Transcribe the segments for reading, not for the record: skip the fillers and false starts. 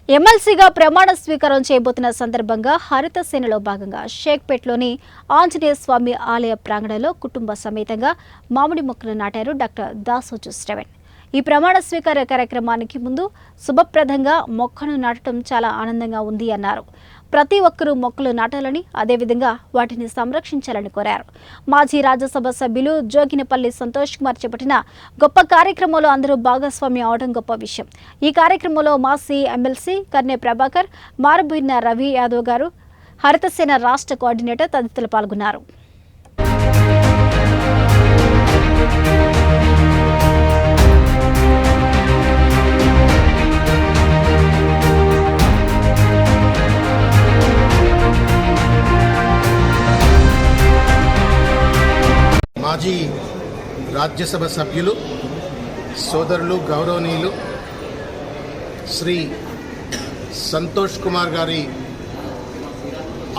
ఎమ్మెల్సీగా ప్రమాణ స్వీకారం చేయబోతున్న సందర్భంగా హరిత సేనలో భాగంగా షేక్పేట్లోని ఆంజనేయ స్వామి ఆలయ ప్రాంగణంలో కుటుంబ సమేతంగా మామిడి మొక్కలు నాటారు డాక్టర్ దాసోజు శ్రవణ్. ఈ ప్రమాణ స్వీకార కార్యక్రమానికి ముందు శుభప్రదంగా మొక్కను నాటడం చాలా ఆనందంగా ఉంది అన్నారు. ప్రతి ఒక్కరూ మొక్కలు నాటాలని, అదేవిధంగా వాటిని సంరక్షించాలని కోరారు. మాజీ రాజ్యసభ సభ్యులు జోగినపల్లి సంతోష్ కుమార్ చేపట్టిన గొప్ప కార్యక్రమంలో అందరూ భాగస్వామ్యం అవడం గొప్ప విషయం. ఈ కార్యక్రమంలో మాజీ ఎమ్మెల్సీ కర్నె ప్రభాకర్, మారుబోయిన రవి యాదవ్ గారు, హరితసేన రాష్ట్ర కోఆర్డినేటర్ తదితరులు పాల్గొన్నారు. మాజీ రాజ్యసభ సభ్యులు సోదరులు గౌరవనీయులు శ్రీ సంతోష్ కుమార్ గారి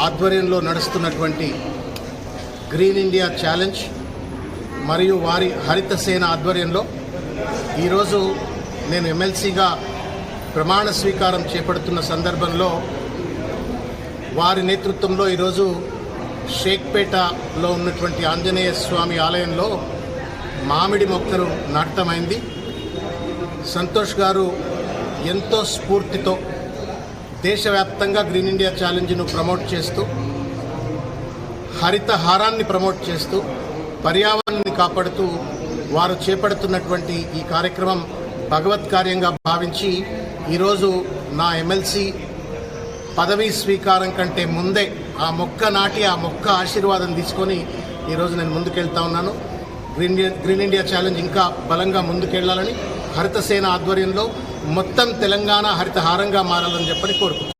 ఆధ్వర్యంలో నడుస్తున్నటువంటి గ్రీన్ ఇండియా ఛాలెంజ్ మరియు వారి హరిత సేన ఆధ్వర్యంలో ఈరోజు నేను ఎమ్మెల్సీగా ప్రమాణ స్వీకారం చేపడుతున్న సందర్భంలో వారి నేతృత్వంలో ఈరోజు షేక్పేటలో ఉన్నటువంటి ఆంజనేయ స్వామి ఆలయంలో మామిడి మొక్కలు నాటమైంది. సంతోష్ గారు ఎంతో స్ఫూర్తితో దేశవ్యాప్తంగా గ్రీన్ ఇండియా ఛాలెంజ్ను ప్రమోట్ చేస్తూ, హరితహారాన్ని ప్రమోట్ చేస్తూ, పర్యావరణాన్ని కాపాడుతూ వారు చేపడుతున్నటువంటి ఈ కార్యక్రమం భగవత్ కార్యంగా భావించి ఈరోజు నా ఎమ్మెల్సీ పదవీ స్వీకారం కంటే ముందే ఆ మొక్క నాటి ఆ మొక్క ఆశీర్వాదం తీసుకొని ఈరోజు నేను ముందుకెళ్తా ఉన్నాను. గ్రీన్ ఇండియా ఛాలెంజ్ ఇంకా బలంగా ముందుకెళ్లాలని, హరితసేన ఆధ్వర్యంలో మొత్తం తెలంగాణ హరితహారంగా మారాలని చెప్పని కోరుకుంటున్నాను.